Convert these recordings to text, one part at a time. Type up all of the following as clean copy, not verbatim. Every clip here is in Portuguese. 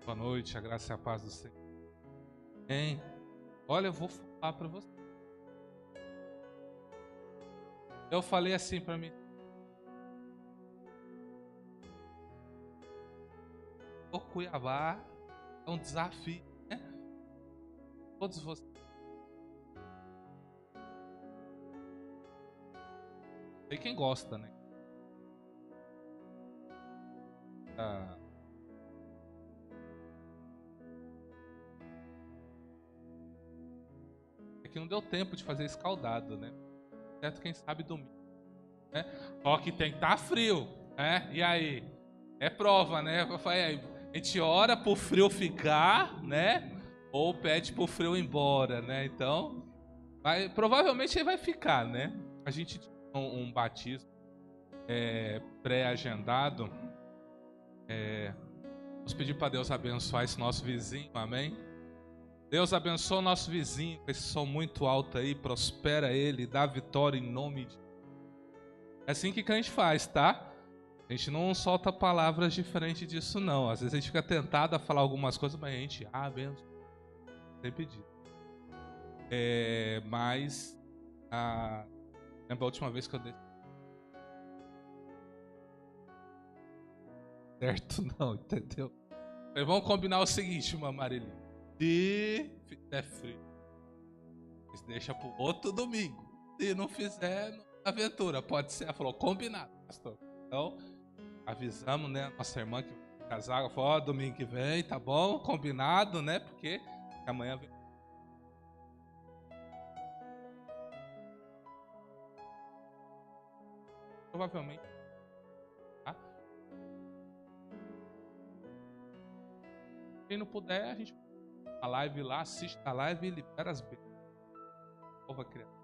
Boa noite, a graça e a paz do Senhor. Hein? Olha, eu vou falar para você. Eu falei assim para mim. O Cuiabá é um desafio, né? Todos vocês. Tem quem gosta, né? É que não deu tempo de fazer escaldado, né? Certo, quem sabe domingo, né? Só que tem que estar frio, né? E aí? É prova, né? Eu falei, a gente ora pro frio ficar, né? Ou pede pro frio ir embora, né? Então, provavelmente ele vai ficar, né? A gente tinha um batismo pré-agendado. Vamos pedir para Deus abençoar esse nosso vizinho, amém? Deus abençoa o nosso vizinho com esse som muito alto aí, prospera ele, dá vitória em nome de Jesus. É assim que a gente faz, tá? A gente não solta palavras diferentes disso, não. Às vezes a gente fica tentado a falar algumas coisas, mas a gente abençoa. Sem pedir. Mas, lembra a última vez que eu dei? Certo, não, entendeu? Mas vamos combinar o seguinte, Marilinha. Se fizer frio, deixa pro outro domingo. Se não fizer, aventura. Pode ser. Ela falou, combinado, pastor. Então, avisamos, né? Nossa irmã que vai casar. Ela falou, domingo que vem, tá bom? Combinado, né? Porque amanhã vem. Provavelmente. Tá? Quem não puder, a gente a live lá, assiste a live e libera as bênçãos. Nova criatura.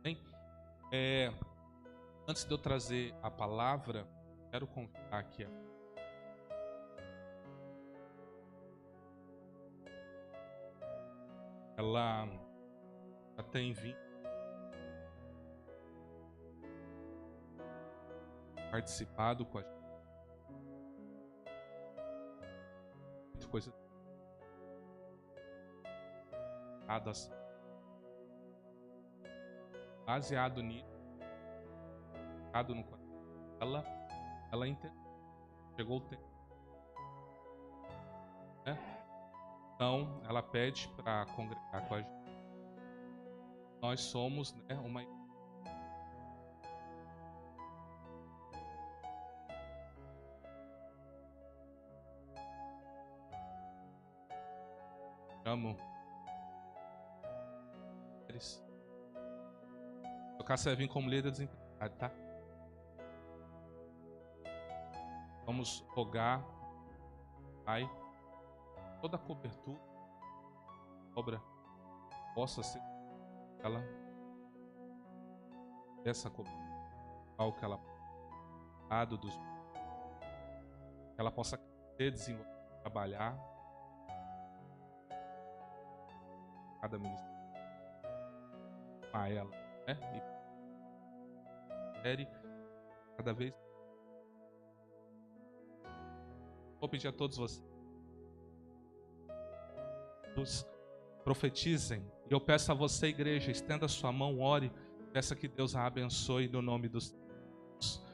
Bem, antes de eu trazer a palavra, quero convidar aqui. Ela já tem vindo participado com a gente. Coisa baseado nisso, no coração, ela entendeu. Chegou o tempo, né? Então ela pede para congregar com a gente. Nós somos, né, uma amo. Tocar você vai vir como líder desempregado, tá? Vamos rogar, Pai, toda a cobertura, obra, possa ser ela, essa cobertura, algo que ela dado dos, que ela possa crescer, desenvolver, trabalhar, cada ministério, a ela, né? E cada vez. Vou pedir a todos vocês, profetizem. E eu peço a você, igreja, estenda sua mão, ore, peça que Deus a abençoe no nome dos Deus.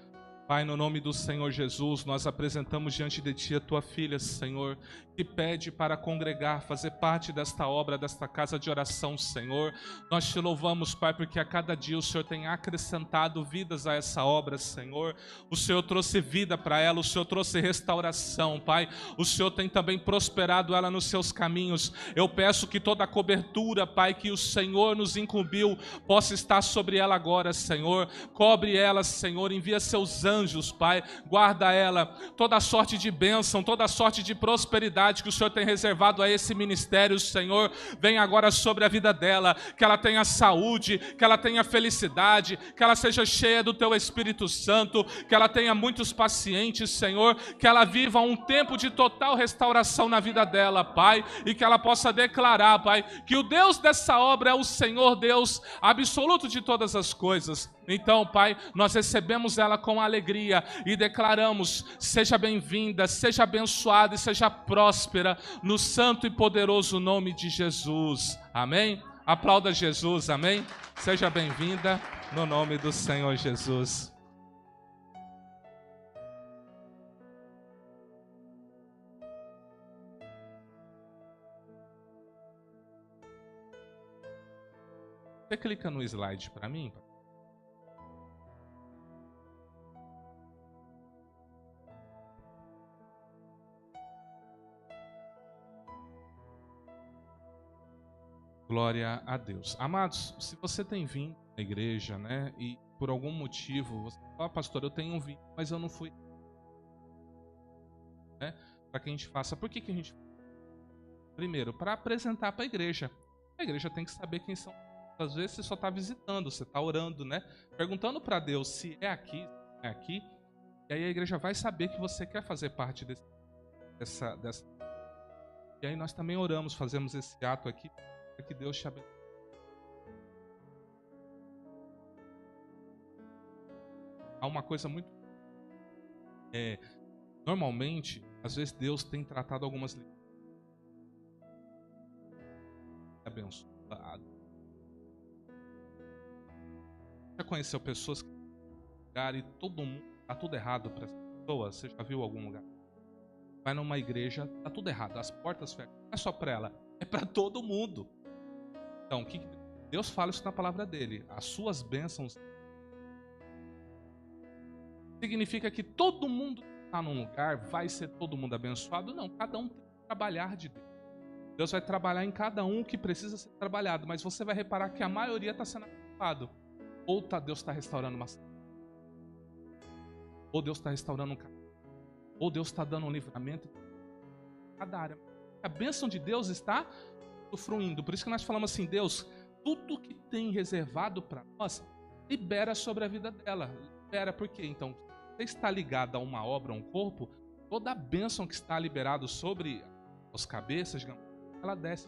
Pai, no nome do Senhor Jesus, nós apresentamos diante de Ti a Tua filha, Senhor, que pede para congregar, fazer parte desta obra, desta casa de oração, Senhor. Nós Te louvamos, Pai, porque a cada dia o Senhor tem acrescentado vidas a essa obra, Senhor. O Senhor trouxe vida para ela, o Senhor trouxe restauração, Pai. O Senhor tem também prosperado ela nos seus caminhos. Eu peço que toda a cobertura, Pai, que o Senhor nos incumbiu, possa estar sobre ela agora, Senhor. Cobre ela, Senhor, envia seus anjos, Pai, guarda ela, toda sorte de bênção, toda sorte de prosperidade que o Senhor tem reservado a esse ministério, Senhor, vem agora sobre a vida dela, que ela tenha saúde, que ela tenha felicidade, que ela seja cheia do Teu Espírito Santo, que ela tenha muitos pacientes, Senhor, que ela viva um tempo de total restauração na vida dela, Pai, e que ela possa declarar, Pai, que o Deus dessa obra é o Senhor Deus absoluto de todas as coisas. Então, Pai, nós recebemos ela com alegria e declaramos: seja bem-vinda, seja abençoada e seja próspera no santo e poderoso nome de Jesus. Amém? Aplauda Jesus, amém? Seja bem-vinda no nome do Senhor Jesus. Você clica no slide para mim? Glória a Deus. Amados, se você tem vindo na igreja, né, e por algum motivo você fala: pastor, eu tenho vindo, mas eu não fui, né, para que a gente faça. Por que a gente? Primeiro, para apresentar para a igreja. A igreja tem que saber quem são. Às vezes você só está visitando, você está orando, né, perguntando para Deus se é aqui, se não é aqui. E aí a igreja vai saber que você quer fazer parte dessa. E aí nós também oramos, fazemos esse ato aqui, para que Deus te abençoe. Há uma coisa muito... normalmente, às vezes Deus tem tratado algumas... abençoado. Já conheceu pessoas que lugar e todo mundo tá tudo errado para essa pessoa? Você já viu algum lugar? Vai numa igreja, tá tudo errado, as portas fecham. Não é só para ela, é para todo mundo. Então, Deus fala isso na palavra dele. As suas bênçãos significa que todo mundo que está num lugar vai ser todo mundo abençoado? Não, cada um tem que trabalhar de Deus. Deus vai trabalhar em cada um que precisa ser trabalhado, mas você vai reparar que a maioria está sendo abençoado. Ou Deus está restaurando uma... ou Deus está restaurando um caminho, ou Deus está dando um livramento em cada área. A bênção de Deus está usufruindo. Por isso que nós falamos assim: Deus, tudo que tem reservado para nós, libera sobre a vida dela. Libera, por quê? Então, você está ligado a uma obra, a um corpo, toda a bênção que está liberado sobre as cabeças, ela desce.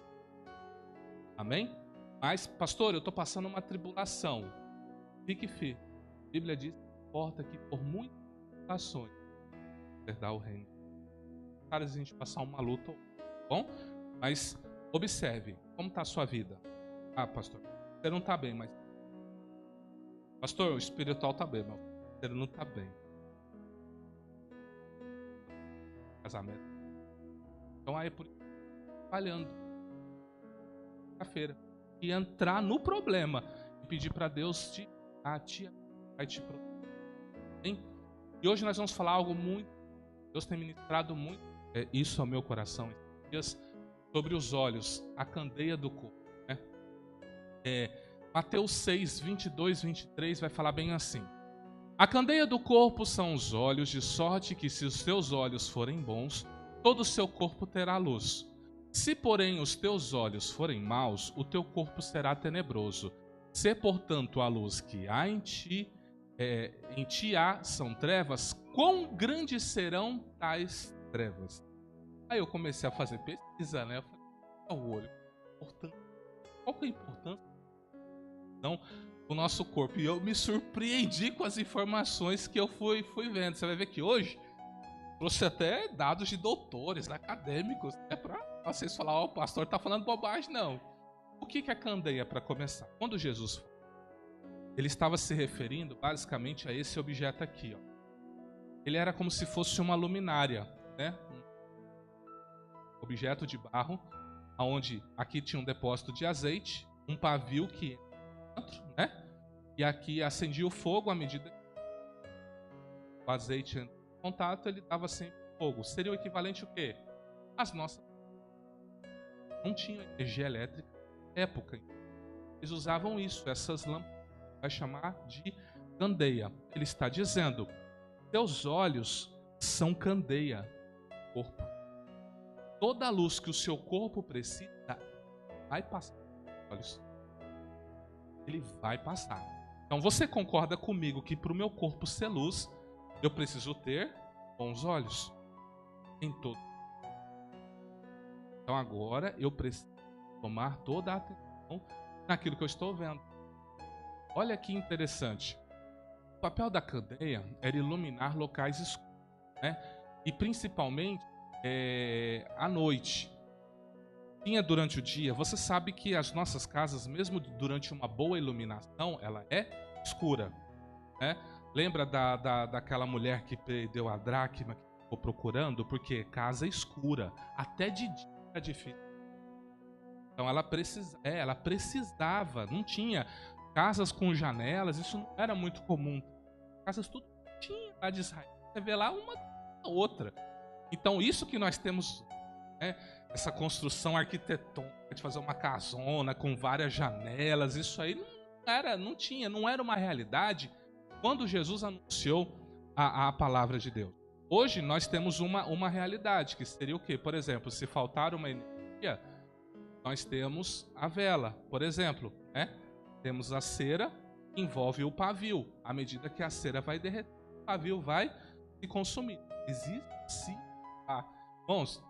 Amém? Mas, pastor, eu estou passando uma tribulação. Fique firme. A Bíblia diz que importa que por muitas tribulações herdar o reino. Cara, a gente passar uma luta, tá bom? Mas observe, como está a sua vida? Ah, pastor, você não está bem, mas... pastor, o espiritual está bem, mas você não está bem. Casamento. Então aí por isso, trabalhando. Quinta-feira. E entrar no problema. E pedir para Deus te vai te proteger. E hoje nós vamos falar algo muito... Deus tem ministrado muito isso ao meu coração esses dias, sobre os olhos, a candeia do corpo, né? Mateus 6, 22, 23 vai falar bem assim: a candeia do corpo são os olhos, de sorte que se os teus olhos forem bons, todo o seu corpo terá luz. Se, porém, os teus olhos forem maus, o teu corpo será tenebroso. Se, portanto, a luz que há em ti são trevas, quão grandes serão tais trevas? Aí eu comecei a fazer pesquisa, né? Eu falei: o olho, qual que é a importância do nosso corpo? E eu me surpreendi com as informações que eu fui vendo. Você vai ver que hoje trouxe até dados de doutores, acadêmicos, né, para vocês falar: o pastor está falando bobagem. Não. O que é a candeia, para começar? Quando Jesus falou, ele estava se referindo basicamente a esse objeto aqui, ó. Ele era como se fosse uma luminária, né? Um objeto de barro, onde aqui tinha um depósito de azeite, um pavio que dentro, né? E aqui acendia o fogo à medida que o azeite entra em contato, ele dava sempre fogo. Seria o equivalente o quê? As nossas não tinham energia elétrica na época. Eles usavam isso, essas lâmpadas. Vai chamar de candeia. Ele está dizendo: teus olhos são candeia do corpo. Toda a luz que o seu corpo precisa vai passar pelos olhos. Ele vai passar. Então você concorda comigo que para o meu corpo ser luz, eu preciso ter bons olhos em todo. Então agora eu preciso tomar toda a atenção naquilo que eu estou vendo. Olha que interessante. papel da candeia era iluminar locais escuros, né? E principalmente à noite. Tinha durante o dia, você sabe que as nossas casas, mesmo durante uma boa iluminação, ela é escura, né? Lembra daquela mulher que perdeu a dracma, que ficou procurando? Porque casa escura, até de dia era difícil. Então ela precisava, não tinha casas com janelas, isso não era muito comum. Casas tudo tinha lá de Israel, você vê lá uma outra. Então isso que nós temos, né, essa construção arquitetônica de fazer uma casona com várias janelas, isso aí não era uma realidade quando Jesus anunciou a palavra de Deus. Hoje nós temos uma realidade, que seria o quê? Por exemplo, se faltar uma energia, nós temos a vela, por exemplo, né? Temos a cera que envolve o pavio. À medida que a cera vai derreter, o pavio vai se consumir. Existe sim. Bons,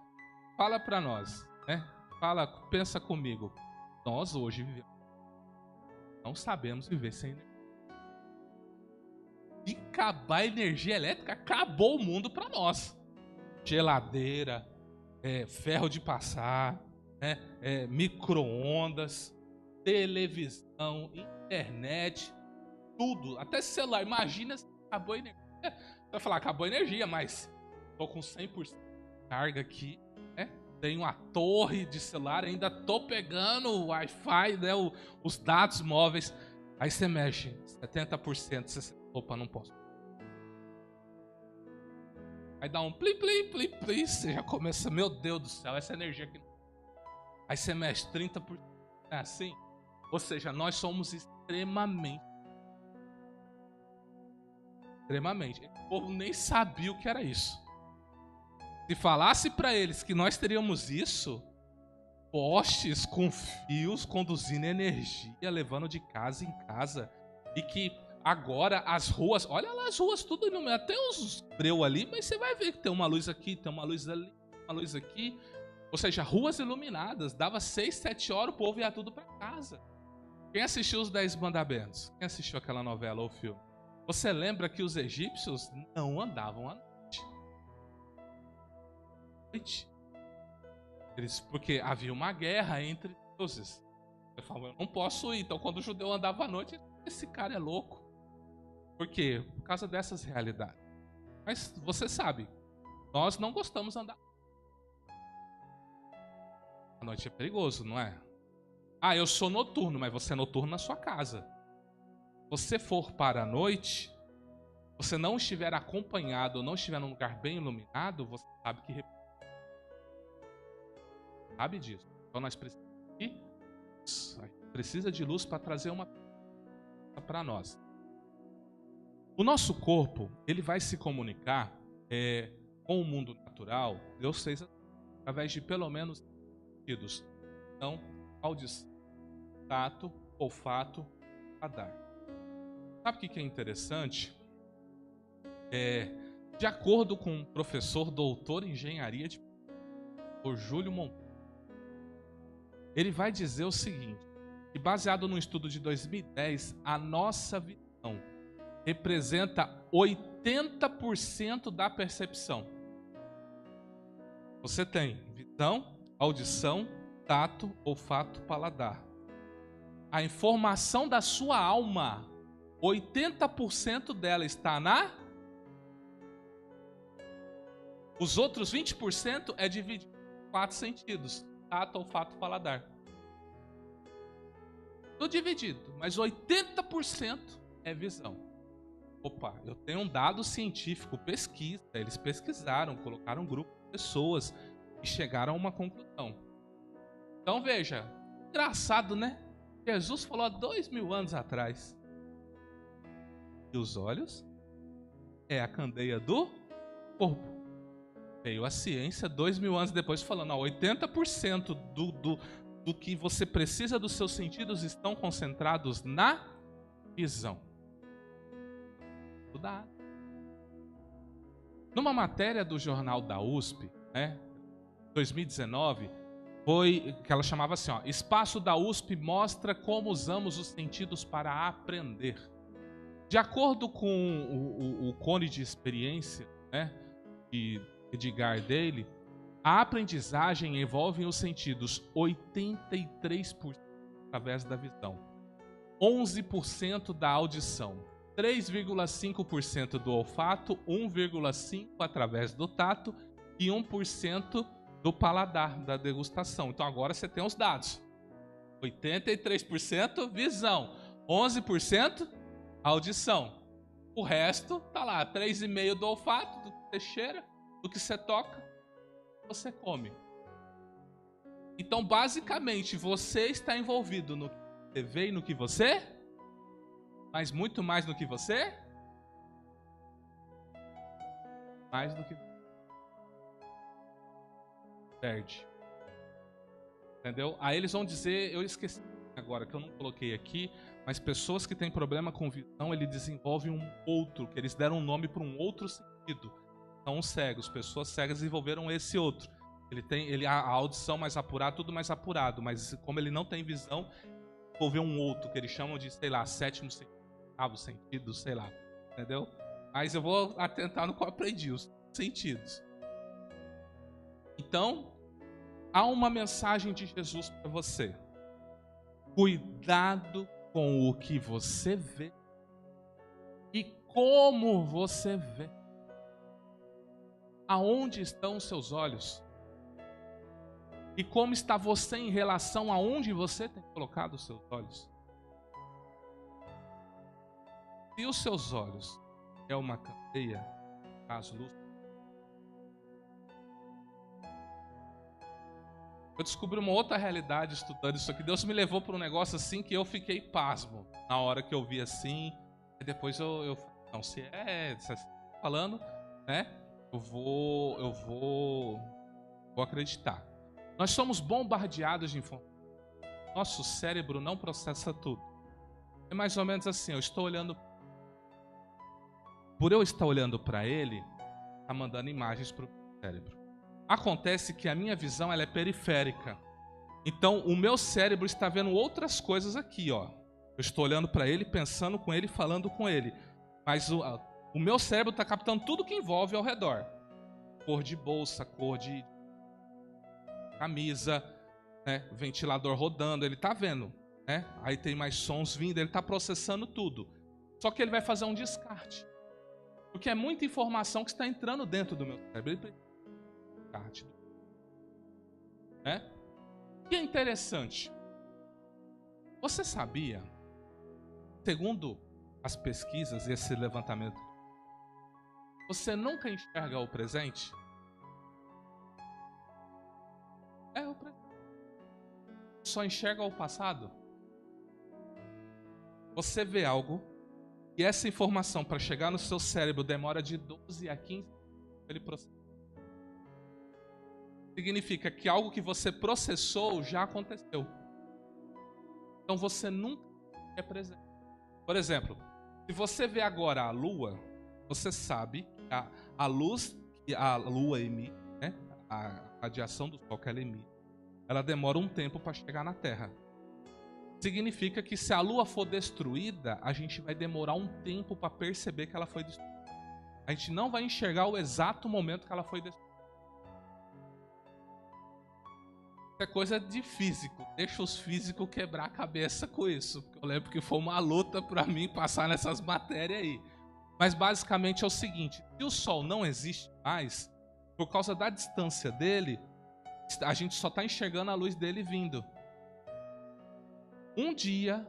fala para nós, né? Pensa comigo. Nós hoje vivemos, não sabemos viver sem energia. Se acabar a energia elétrica, acabou o mundo para nós. Geladeira, ferro de passar, né? Micro-ondas, televisão, internet, tudo, até celular. Imagina se acabou a energia. Você vai falar, acabou a energia, mas tô com 100% de carga aqui, né? Tenho uma torre de celular, ainda tô pegando o Wi-Fi, né? Os dados móveis. Aí você mexe 70%, 60%. Opa, não posso. Aí dá um plim, plim, plim, plim. Você já começa, meu Deus do céu, essa energia aqui. Aí você mexe 30%. É assim? Ou seja, nós somos extremamente. O povo nem sabia o que era isso. Se falasse para eles que nós teríamos isso, postes com fios conduzindo energia, levando de casa em casa, e que agora as ruas, olha lá as ruas tudo iluminadas, até os breu ali, mas você vai ver que tem uma luz aqui, tem uma luz ali, uma luz aqui. Ou seja, ruas iluminadas, dava 6, 7 horas, o povo ia tudo para casa. Quem assistiu os 10 Mandamentos? Quem assistiu aquela novela ou filme? Você lembra que os egípcios não andavam à noite? Porque havia uma guerra entre deuses. Eu falo, eu não posso ir. Então, quando o judeu andava à noite, esse cara é louco. Por quê? Por causa dessas realidades. Mas você sabe, nós não gostamos de andar. A noite é perigoso, não é? Ah, eu sou noturno, mas você é noturno na sua casa. Se você for para a noite, você não estiver acompanhado ou não estiver num lugar bem iluminado, você sabe que sabe disso. Então nós precisamos de luz para trazer uma para nós. O nosso corpo, ele vai se comunicar com o mundo natural. Deus fez através de pelo menos sentidos. Então, audição, tato, olfato, paladar. Sabe o que é interessante? De acordo com um professor doutor em engenharia, o Júlio Monteiro, ele vai dizer o seguinte, que baseado num estudo de 2010, a nossa visão representa 80% da percepção. Você tem visão, audição, tato, olfato, paladar. A informação da sua alma, 80% dela está Os outros 20% é dividido em 4 sentidos. Tato, olfato, paladar. Tudo dividido, mas 80% é visão. Opa, eu tenho um dado científico, pesquisa. Eles pesquisaram, colocaram um grupo de pessoas e chegaram a uma conclusão. Então veja, engraçado, né? Jesus falou há 2000 anos atrás. E os olhos é a candeia do corpo. Veio a ciência 2000 anos depois falando, 80% do que você precisa dos seus sentidos estão concentrados na visão. Numa matéria do jornal da USP, 2019, foi que ela chamava assim, Espaço da USP mostra como usamos os sentidos para aprender. De acordo com o cone de experiência, né, de Edgar Dale, a aprendizagem envolve os sentidos 83% através da visão, 11% da audição, 3,5% do olfato, 1,5% através do tato e 1% do paladar, da degustação. Então agora você tem os dados. 83% visão, 11% audição. O resto tá lá, 3,5% do olfato, do que você cheira, do que você toca, você come. Então, basicamente, você está envolvido no que você vê e no que você, mas muito mais no que você, mais do que perde. Entendeu? Aí eles vão dizer, eu esqueci agora que eu não coloquei aqui, mas pessoas que têm problema com visão, eles desenvolvem um outro, que eles deram um nome para um outro sentido. São os cegos, pessoas cegas desenvolveram esse outro. A audição mais apurada, tudo mais apurado, mas como ele não tem visão, desenvolveu um outro, que eles chamam de, sei lá, sétimo sentido, oitavo sentido, sei lá, entendeu? Mas eu vou atentar no que eu aprendi, os sentidos. Então, há uma mensagem de Jesus para você. Cuidado com o que você vê e como você vê. Aonde estão os seus olhos? E como está você em relação a onde você tem colocado os seus olhos? Se os seus olhos é uma candeia, caso luz, eu descobri uma outra realidade estudando isso aqui. Deus me levou para um negócio assim que eu fiquei pasmo na hora que eu vi assim. E depois eu não, se você está falando, né? Eu vou acreditar. Nós somos bombardeados de informação. Nosso cérebro não processa tudo. É mais ou menos assim, eu estou olhando. Por eu estar olhando para ele, está mandando imagens para o cérebro. Acontece que a minha visão ela é periférica. Então, o meu cérebro está vendo outras coisas aqui, ó. Eu estou olhando para ele, pensando com ele, falando com ele. Mas o meu cérebro está captando tudo que envolve ao redor. Cor de bolsa, cor de camisa, né? Ventilador rodando, ele está vendo, né? Aí tem mais sons vindo, ele está processando tudo. Só que ele vai fazer um descarte. Porque é muita informação que está entrando dentro do meu cérebro. Ele precisa de descarte. Né? E é interessante. Você sabia, segundo as pesquisas e esse levantamento, você nunca enxerga o presente? É o presente. Só enxerga o passado? Você vê algo e essa informação para chegar no seu cérebro demora de 12 a 15 para ele processar. Significa que algo que você processou já aconteceu. Então você nunca é presente. Por exemplo, se você vê agora a Lua, você sabe que a luz que a Lua emite, né, a radiação do Sol que ela emite, ela demora um tempo para chegar na Terra. Significa que se a Lua for destruída, a gente vai demorar um tempo para perceber que ela foi destruída. A gente não vai enxergar o exato momento que ela foi destruída. Isso é coisa de físico. Deixa os físicos quebrar a cabeça com isso. Porque eu lembro que foi uma luta para mim passar nessas matérias aí. Mas basicamente é o seguinte: se o Sol não existe mais, por causa da distância dele, a gente só está enxergando a luz dele vindo. Um dia,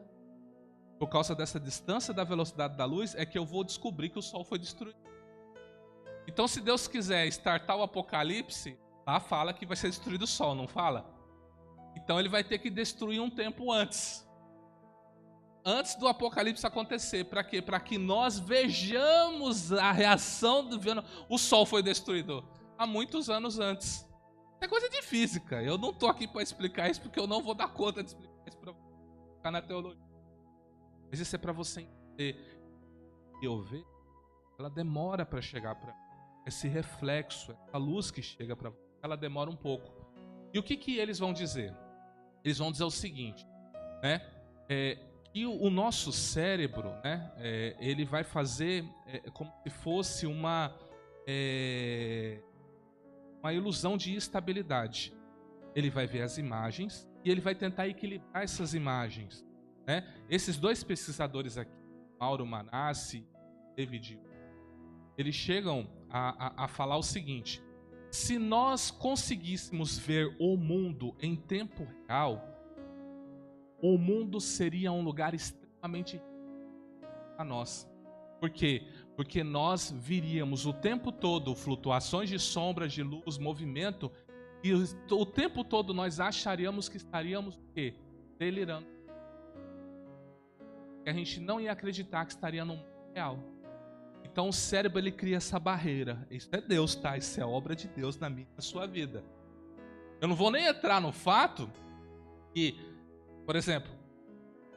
por causa dessa distância da velocidade da luz, é que eu vou descobrir que o Sol foi destruído. Então, se Deus quiser startar o Apocalipse, lá fala que vai ser destruído o Sol, não fala? Então ele vai ter que destruir um tempo antes. Antes do Apocalipse acontecer. Para quê? Para que nós vejamos a reação do vendo. O Sol foi destruído há muitos anos antes. É coisa de física. Eu não estou aqui para explicar isso, porque eu não vou dar conta de explicar isso para você. Ficar na teologia. Mas isso é para você entender. E eu ver, ela demora para chegar para esse reflexo, essa luz que chega para você, ela demora um pouco. E o que eles vão dizer? Eles vão dizer o seguinte, né? E o nosso cérebro, né, ele vai fazer como se fosse uma ilusão de estabilidade. Ele vai ver as imagens e ele vai tentar equilibrar essas imagens, né? Esses dois pesquisadores aqui, Mauro Manassi e David, eles chegam a falar o seguinte: se nós conseguíssemos ver o mundo em tempo real, o mundo seria um lugar extremamente a nós. Por quê? Porque nós viríamos o tempo todo flutuações de sombras, de luz, movimento, e o tempo todo nós acharíamos que estaríamos o quê? Delirando. Que a gente não ia acreditar que estaria no mundo real. Então o cérebro ele cria essa barreira. Isso é Deus, tá? Isso é obra de Deus na minha, na sua vida. Eu não vou nem entrar no fato que, por exemplo,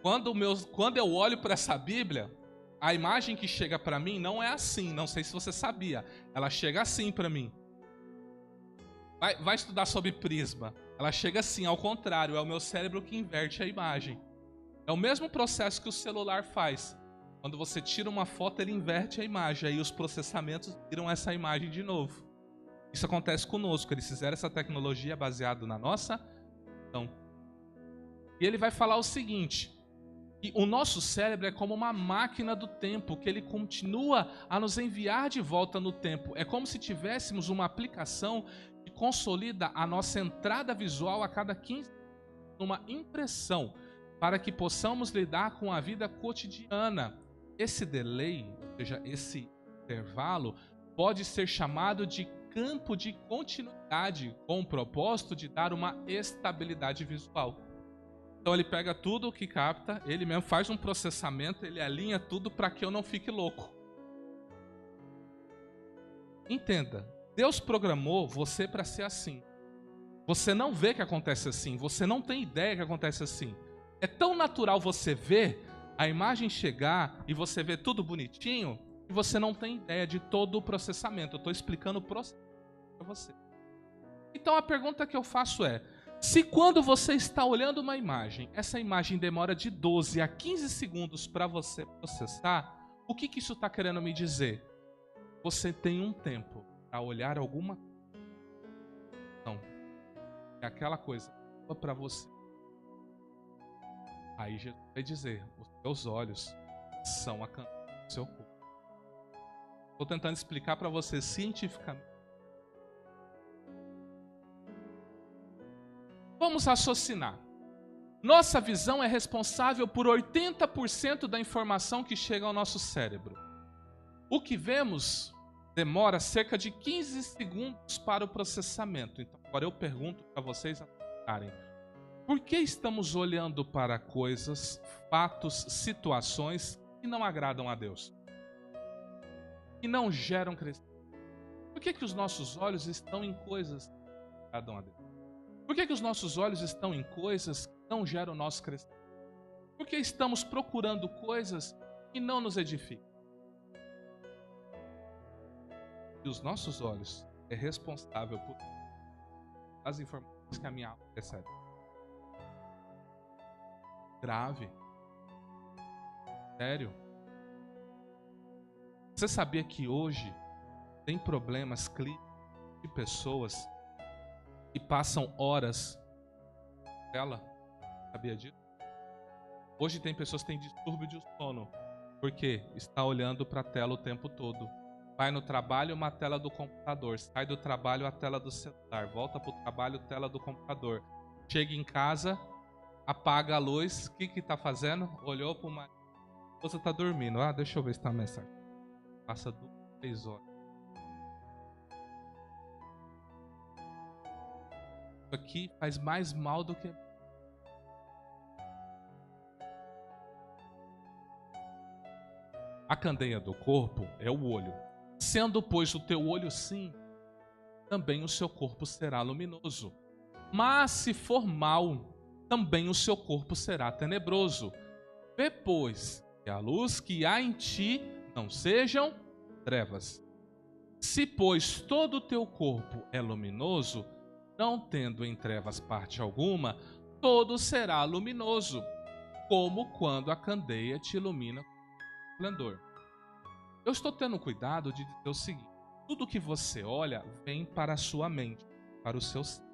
quando eu olho para essa Bíblia, a imagem que chega para mim não é assim. Não sei se você sabia. Ela chega assim para mim. Vai estudar sobre prisma. Ela chega assim, ao contrário. É o meu cérebro que inverte a imagem. É o mesmo processo que o celular faz. Quando você tira uma foto, ele inverte a imagem. Aí os processamentos viram essa imagem de novo. Isso acontece conosco. Eles fizeram essa tecnologia baseada na nossa visão. E ele vai falar o seguinte: que o nosso cérebro é como uma máquina do tempo, que ele continua a nos enviar de volta no tempo. É como se tivéssemos uma aplicação que consolida a nossa entrada visual a cada 15 minutos, uma impressão, para que possamos lidar com a vida cotidiana. Esse delay, ou seja, esse intervalo, pode ser chamado de campo de continuidade, com o propósito de dar uma estabilidade visual. Então ele pega tudo o que capta, ele mesmo faz um processamento, ele alinha tudo para que eu não fique louco. Entenda, Deus programou você para ser assim. Você não vê que acontece assim, você não tem ideia que acontece assim. É tão natural você ver a imagem chegar e você ver tudo bonitinho, que você não tem ideia de todo o processamento. Eu estou explicando o processo para você. Então a pergunta que eu faço é: se quando você está olhando uma imagem, essa imagem demora de 12 a 15 segundos para você processar, o que isso está querendo me dizer? Você tem um tempo para olhar alguma coisa. Não. É aquela coisa para você. Aí Jesus vai dizer: os seus olhos são a candeia do seu corpo. Estou tentando explicar para você cientificamente. Vamos raciocinar. Nossa visão é responsável por 80% da informação que chega ao nosso cérebro. O que vemos demora cerca de 15 segundos para o processamento. Então, agora eu pergunto para vocês anotarem: por que estamos olhando para coisas, fatos, situações que não agradam a Deus? Que não geram crescimento? Por que os nossos olhos estão em coisas que não agradam a Deus? Por que os nossos olhos estão em coisas que não geram o nosso crescimento? Por que estamos procurando coisas que não nos edificam? E os nossos olhos é responsável por as informações que a minha alma recebe. Grave. Sério. Você sabia que hoje tem problemas clínicos de pessoas que passam horas na tela? Sabia disso? Hoje tem pessoas que têm distúrbio de sono, porque está olhando para a tela o tempo todo. Vai no trabalho, uma tela do computador. Sai do trabalho, a tela do celular. Volta para o trabalho, tela do computador. Chega em casa, apaga a luz. O que está fazendo? Olhou para uma... A esposa está dormindo. Ah, deixa eu ver se está a mensagem. Passa 2, 3 horas. Isso aqui faz mais mal do que... A candeia do corpo é o olho. Sendo, pois, o teu olho sim, também o seu corpo será luminoso. Mas se for mau, também o seu corpo será tenebroso. Vê, pois, que a luz que há em ti não sejam trevas. Se, pois, todo o teu corpo é luminoso, não tendo em trevas parte alguma, todo será luminoso. como quando a candeia te ilumina com esplendor. Eu estou tendo cuidado de dizer o seguinte: tudo que você olha vem para a sua mente, para o seu cérebro.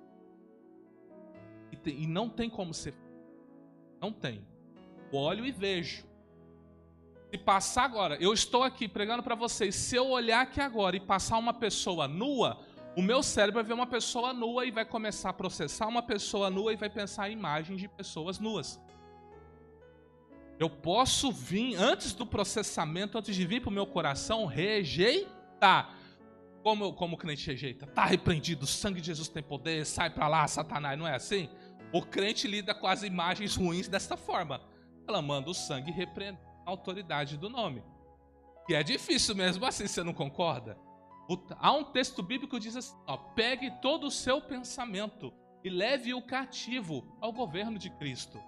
E não tem como ser. Não tem. Olho e vejo. Se passar agora, eu estou aqui pregando para vocês, se eu olhar aqui agora e passar uma pessoa nua, o meu cérebro vai ver uma pessoa nua e vai começar a processar uma pessoa nua e vai pensar em imagens de pessoas nuas. Eu posso vir, antes do processamento, antes de vir para o meu coração, rejeitar. Como o crente rejeita? Está repreendido, o sangue de Jesus tem poder, sai para lá, Satanás, não é assim? O crente lida com as imagens ruins dessa forma, clamando o sangue e repreendendo a autoridade do nome. E é difícil mesmo assim, você não concorda? Há um texto bíblico que diz assim, ó, pegue todo o seu pensamento e leve-o cativo ao governo de Cristo.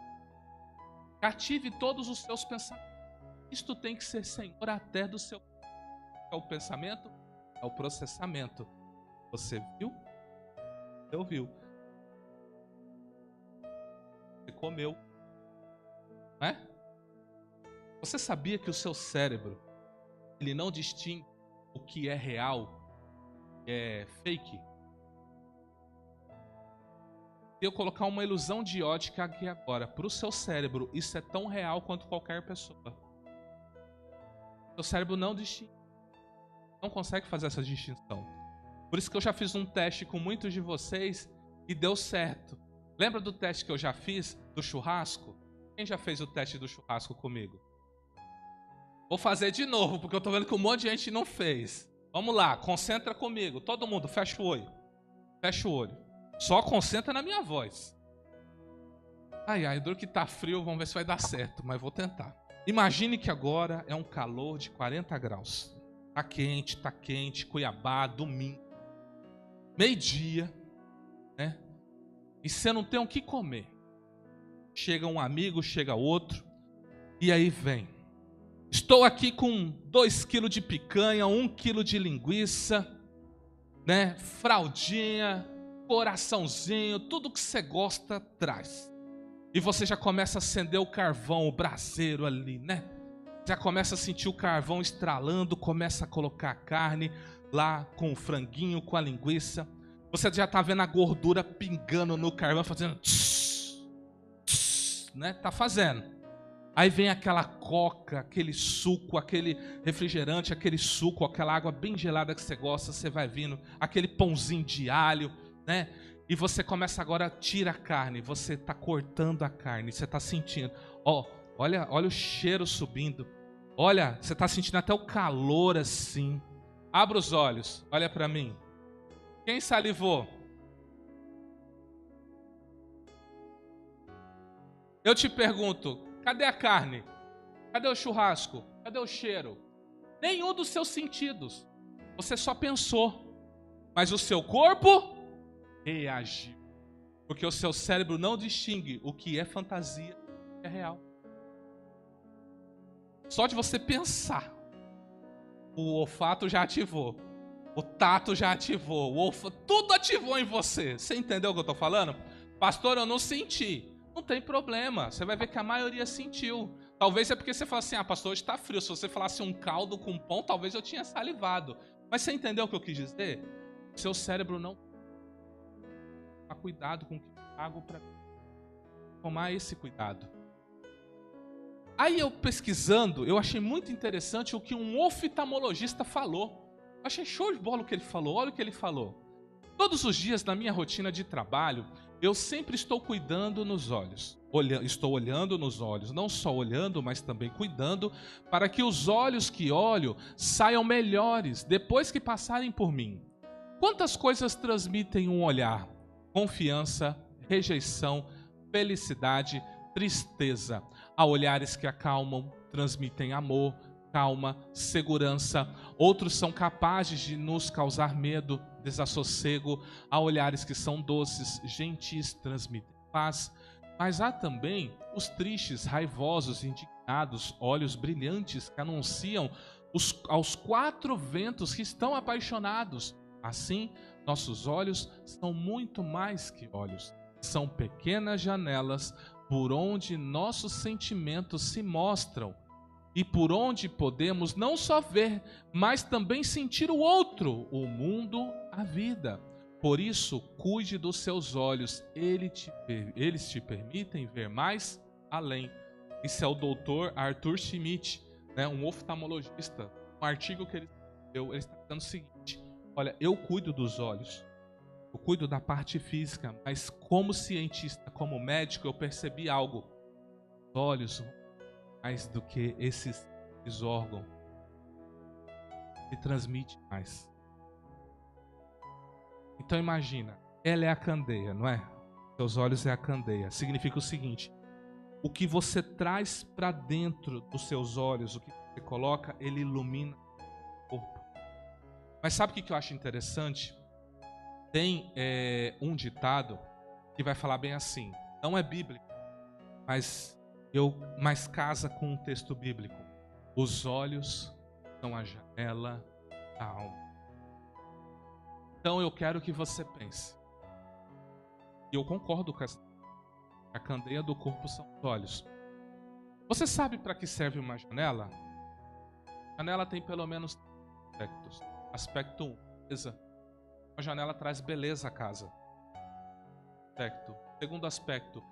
Cative todos os seus pensamentos. Isto tem que ser Senhor até do seu. É o pensamento, é o processamento. Você viu? Você ouviu. Você comeu. Não é? Você sabia que o seu cérebro, ele não distingue o que é real, é fake? Se eu colocar uma ilusão de ótica aqui agora, para o seu cérebro, isso é tão real quanto qualquer pessoa. Seu cérebro não distingue. Não consegue fazer essa distinção. Por isso que eu já fiz um teste com muitos de vocês e deu certo. Lembra do teste que eu já fiz do churrasco? Quem já fez o teste do churrasco comigo? Vou fazer de novo, porque eu tô vendo que um monte de gente não fez. Vamos lá, concentra comigo. Todo mundo, fecha o olho. Fecha o olho. Só concentra na minha voz. Ai, duro que tá frio, vamos ver se vai dar certo, mas vou tentar. Imagine que agora é um calor de 40 graus. Tá quente, Cuiabá, domingo. Meio-dia, né? E você não tem o que comer. Chega um amigo, chega outro, e aí vem. Estou aqui com 2 kg de picanha, 1 kg de linguiça, né? Fraldinha, coraçãozinho, tudo que você gosta, traz. E você já começa a acender o carvão, o braseiro ali, né? Já começa a sentir o carvão estralando, começa a colocar a carne lá com o franguinho, com a linguiça. Você já está vendo a gordura pingando no carvão, fazendo tss, tss, né? Tá fazendo. Aí vem aquela coca, aquele suco, aquele refrigerante, aquele suco, aquela água bem gelada que você gosta, você vai vindo, aquele pãozinho de alho, né? E você começa agora, tira a carne, você está cortando a carne, você está sentindo, olha o cheiro subindo, olha, você está sentindo até o calor assim. Abra os olhos, olha para mim. Quem salivou? Eu te pergunto, cadê a carne? Cadê o churrasco? Cadê o cheiro? Nenhum dos seus sentidos. Você só pensou, mas o seu corpo reagiu, porque o seu cérebro não distingue o que é fantasia e o que é real. Só de você pensar, o olfato já ativou, o tato já ativou, tudo ativou em você. Você entendeu o que eu estou falando? Pastor, eu não senti. Não tem problema, você vai ver que a maioria sentiu. Talvez é porque você fala assim, pastor, hoje está frio. Se você falasse um caldo com pão, talvez eu tinha salivado. Mas você entendeu o que eu quis dizer? Seu cérebro não... Toma cuidado com o que eu pago para tomar esse cuidado. Aí eu pesquisando, eu achei muito interessante o que um oftalmologista falou. Eu achei show de bola o que ele falou. Olha o que ele falou. Todos os dias na minha rotina de trabalho, eu sempre estou cuidando nos olhos. Estou olhando nos olhos, não só olhando, mas também cuidando, para que os olhos que olho saiam melhores depois que passarem por mim. Quantas coisas transmitem um olhar? Confiança, rejeição, felicidade, tristeza. Há olhares que acalmam, transmitem amor, calma, segurança. Outros são capazes de nos causar medo, desassossego. Há olhares que são doces, gentis, transmitem paz. Mas há também os tristes, raivosos, indignados, olhos brilhantes que anunciam aos 4 ventos que estão apaixonados. Assim, nossos olhos são muito mais que olhos. São pequenas janelas por onde nossos sentimentos se mostram e por onde podemos não só ver, mas também sentir o outro, o mundo, a vida. Por isso, cuide dos seus olhos, eles te permitem ver mais além. Isso é o doutor Arthur Schmidt, né, um oftalmologista. Um artigo que ele escreveu, ele está dizendo o seguinte: olha, eu cuido dos olhos, eu cuido da parte física, mas como cientista, como médico, eu percebi algo. Os olhos, mais do que esses órgãos, se transmite mais. Então imagina, ela é a candeia, não é? Seus olhos é a candeia. Significa o seguinte: o que você traz para dentro dos seus olhos, o que você coloca, ele ilumina o corpo. Mas sabe o que eu acho interessante? Tem um ditado que vai falar bem assim, não é bíblico, mas casa com um texto bíblico. Os olhos são a janela da alma. Então eu quero que você pense, e eu concordo com essa, a candeia do corpo são os olhos. Você sabe para que serve uma janela? A janela tem pelo menos 3 aspectos. Aspecto 1, beleza. Uma janela traz beleza à casa. Segundo aspecto,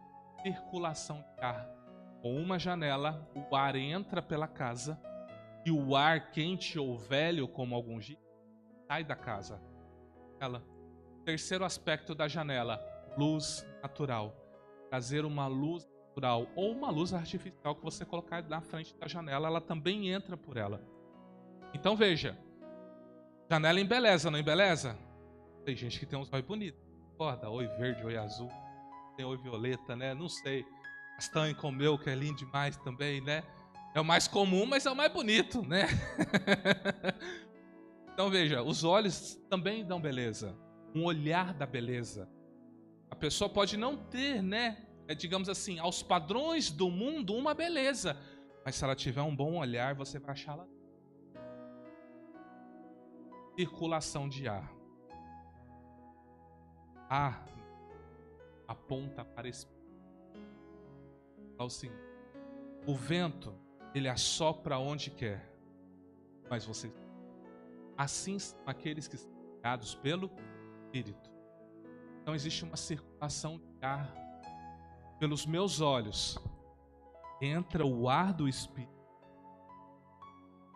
circulação de ar. Com uma janela, o ar entra pela casa e o ar quente ou velho, como alguns dizem, sai da casa. Terceiro aspecto da janela, luz natural. Trazer uma luz natural ou uma luz artificial que você colocar na frente da janela, ela também entra por ela. Então veja, janela embeleza, não embeleza? Tem gente que tem uns olhos bonitos. Acorda, oi verde, oi azul. Tem oi violeta, né? Não sei. Castanho com meu, que é lindo demais também, né? É o mais comum, mas é o mais bonito, né? Então veja, os olhos também dão beleza. Um olhar da beleza. A pessoa pode não ter, né? Digamos assim, aos padrões do mundo, uma beleza. Mas se ela tiver um bom olhar, você vai achá-la. Circulação de ar. Ar aponta para esse. Assim, o vento, ele assopra onde quer. Mas você. Assim são aqueles que são guiados pelo Espírito. Então existe uma circulação de ar pelos meus olhos. Entra o ar do Espírito,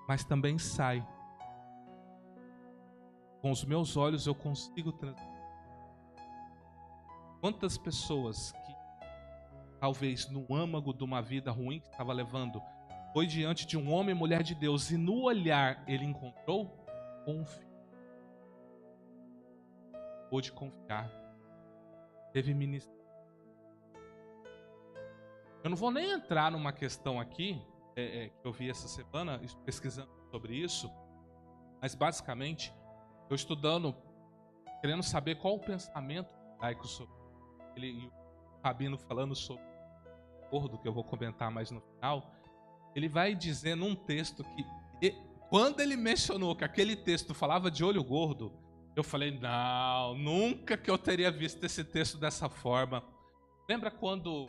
mas também sai. Com os meus olhos eu consigo transmitir. Quantas pessoas que talvez no âmago de uma vida ruim que estava levando, foi diante de um homem e mulher de Deus e no olhar ele encontrou confiança. Pôde confiar. Teve ministério. Eu não vou nem entrar numa questão aqui, que eu vi essa semana, pesquisando sobre isso, mas basicamente, eu estudando, querendo saber qual o pensamento judaico sobre ele, e o Rabino falando sobre o gordo, que eu vou comentar mais no final, ele vai dizer num texto que, quando ele mencionou que aquele texto falava de olho gordo, eu falei, não, nunca que eu teria visto esse texto dessa forma. Lembra quando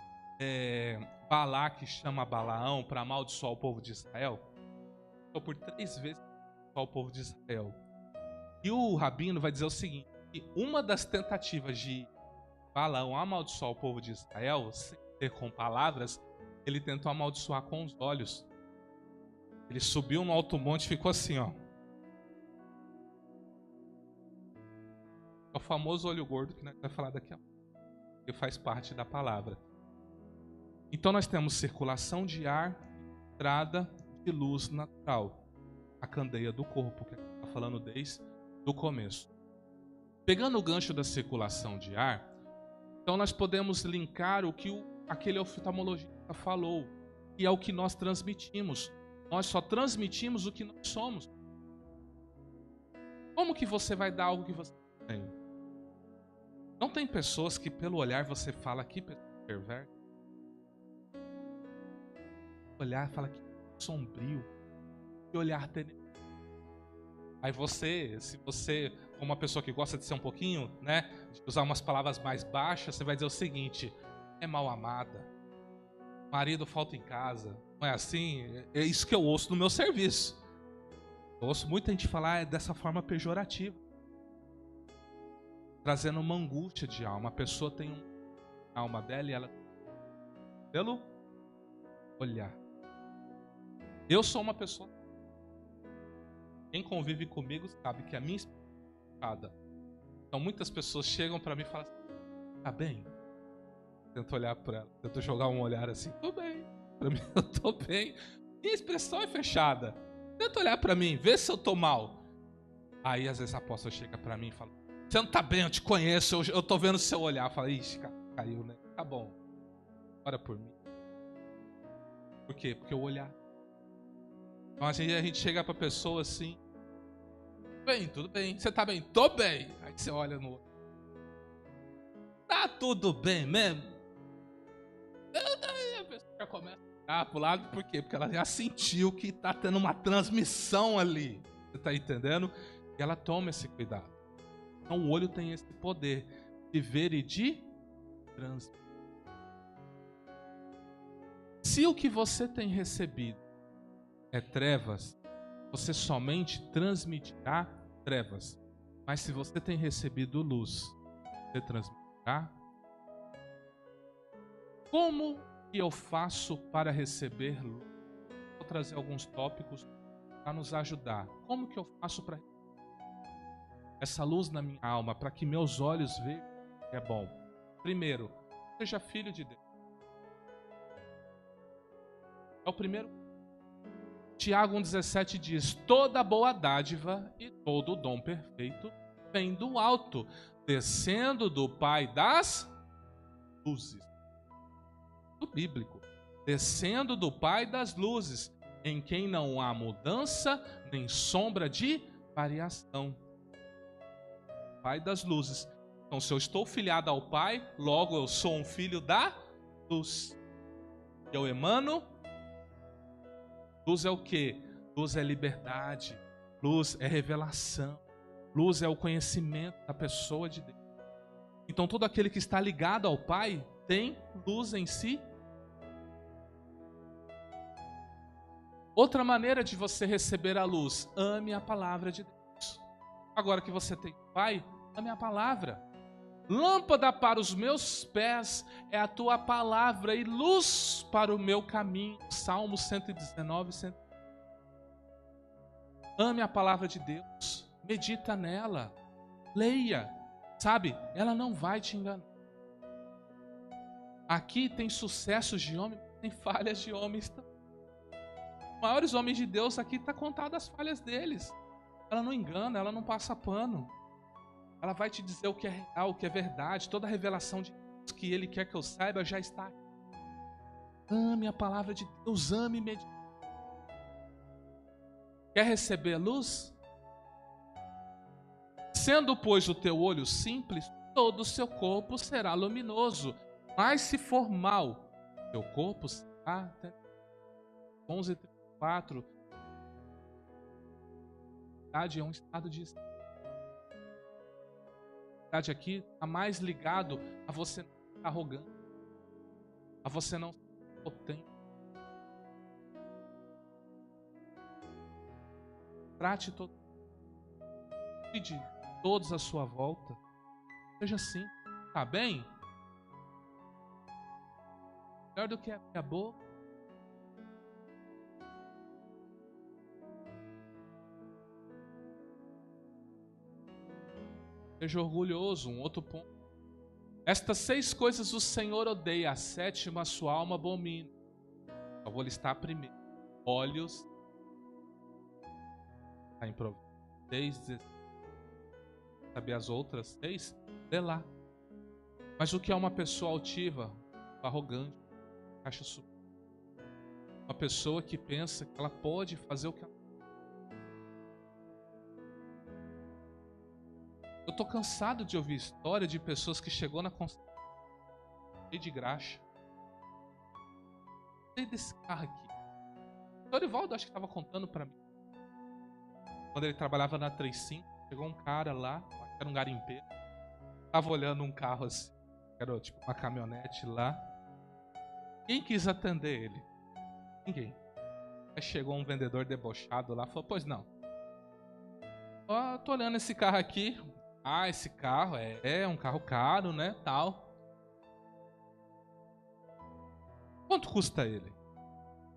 Balaque chama Balaão para amaldiçoar o povo de Israel? Então, por 3 vezes amaldiçoar o povo de Israel. E o Rabino vai dizer o seguinte, que uma das tentativas de Balaão amaldiçoar o povo de Israel, sem ter com palavras, ele tentou amaldiçoar com os olhos. Ele subiu no alto monte e ficou assim, ó. É o famoso olho gordo que nós vamos falar daqui a pouco, que faz parte da palavra. Então nós temos circulação de ar, entrada de luz natural, a candeia do corpo, que a gente está falando desde o começo. Pegando o gancho da circulação de ar, então nós podemos linkar o que aquele oftalmologista falou, que é o que nós transmitimos. Nós só transmitimos o que nós somos. Como que você vai dar algo que você não tem? Não tem pessoas que pelo olhar você fala que perverso. Olhar fala que sombrio, que olhar tenebroso. Aí se você é uma pessoa que gosta de ser um pouquinho, né, de usar umas palavras mais baixas, você vai dizer o seguinte: é mal amada, marido falta em casa. Não é assim? É isso que eu ouço no meu serviço. Eu ouço muita gente falar dessa forma pejorativa, trazendo uma angústia de alma. A pessoa tem uma alma dela e ela pelo olhar. Eu sou uma pessoa. Quem convive comigo sabe que a minha expectativa. Então muitas pessoas chegam para mim e falam assim: tá bem? Tento olhar para ela, tento jogar um olhar assim: tô bem. Para mim eu tô bem. Minha expressão é fechada. Tenta olhar para mim, vê se eu tô mal. Aí às vezes a apóstola chega para mim e fala: você não tá bem, eu te conheço, eu tô vendo o seu olhar. Fala: ixi, caiu, né? Tá bom. Ora por mim. Por quê? Porque o olhar. Então a gente chega pra pessoa assim: bem, tudo bem. Você tá bem? Tô bem. Aí você olha no outro: tá tudo bem mesmo? Aí a pessoa já começa a olhar pro lado. Por quê? Porque ela já sentiu que tá tendo uma transmissão ali. Você tá entendendo? E ela toma esse cuidado. Então o olho tem esse poder de ver e de transmitir. Se o que você tem recebido é trevas, você somente transmitirá trevas. Mas se você tem recebido luz, você transmitirá. Como que eu faço para receber luz? Vou trazer alguns tópicos para nos ajudar. Como que eu faço para essa luz na minha alma, para que meus olhos vejam que é bom? Primeiro, seja filho de Deus. É o primeiro. Tiago 1,17 diz: toda boa dádiva e todo dom perfeito vem do alto, descendo do Pai das luzes. Do bíblico. Descendo do Pai das luzes, em quem não há mudança nem sombra de variação. Pai das luzes. Então, se eu estou filiado ao Pai, logo eu sou um filho da luz. Eu emano. Luz é o quê? Luz é liberdade. Luz é revelação. Luz é o conhecimento da pessoa de Deus. Então todo aquele que está ligado ao Pai tem luz em si. Outra maneira de você receber a luz: ame a palavra de Deus. Agora que você tem Pai, ame a palavra. Lâmpada para os meus pés é a tua palavra e luz para o meu caminho. Salmo 119, 100. Ame a palavra de Deus, medita nela, leia, sabe? Ela não vai te enganar. Aqui tem sucessos de homens, tem falhas de homens também. Os maiores homens de Deus aqui está contado as falhas deles. Ela não engana, ela não passa pano. Ela vai te dizer o que é real, o que é verdade. Toda a revelação de Deus que Ele quer que eu saiba já está aqui. Ame a palavra de Deus, ame e medite. Quer receber a luz? Sendo, pois, o teu olho simples, todo o seu corpo será luminoso. Mas se for mal, teu corpo será 11:34. É um estado de aqui está mais ligado a você não ser arrogante, a você não ser potente. Trate de todos à sua volta. Seja assim. Tá bem? Melhor do que a minha boca. Seja orgulhoso. Um outro ponto. Estas 6 coisas o Senhor odeia, a 7ª a sua alma abomina. Eu vou listar a primeira. Olhos. Está em Provérbios 6:16. Saber as outras 6? Lê lá. Mas o que é uma pessoa altiva, arrogante, acha superior? Uma pessoa que pensa que ela pode fazer o que ela... Eu tô cansado de ouvir história de pessoas que chegou na consulta cheio de graxa. Sei desse carro aqui. O Dorivaldo acho que estava contando para mim. Quando ele trabalhava na 35, chegou um cara lá, era um garimpeiro, tava olhando um carro assim, era tipo uma caminhonete lá. Quem quis atender ele? Ninguém. Aí chegou um vendedor debochado lá e falou, pois não. Ó, tô olhando esse carro aqui. Ah, esse carro é um carro caro, né, tal. Quanto custa ele?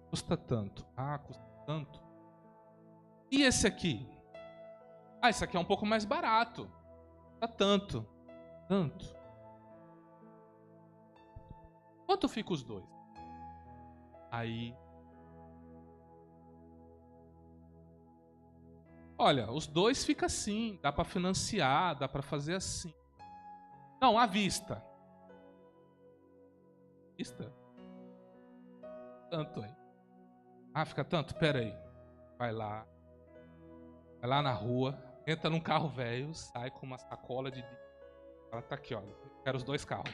Custa tanto. Ah, custa tanto. E esse aqui? Ah, esse aqui é um pouco mais barato. Custa tanto. Tanto. Quanto fica os dois? Aí... Olha, os dois fica assim, dá para financiar, dá para fazer assim. Não, à vista. Vista? Tanto aí. Ah, fica tanto? Pera aí. Vai lá na rua, entra num carro velho, sai com uma sacola de... Ela tá aqui, olha. Quero os dois carros.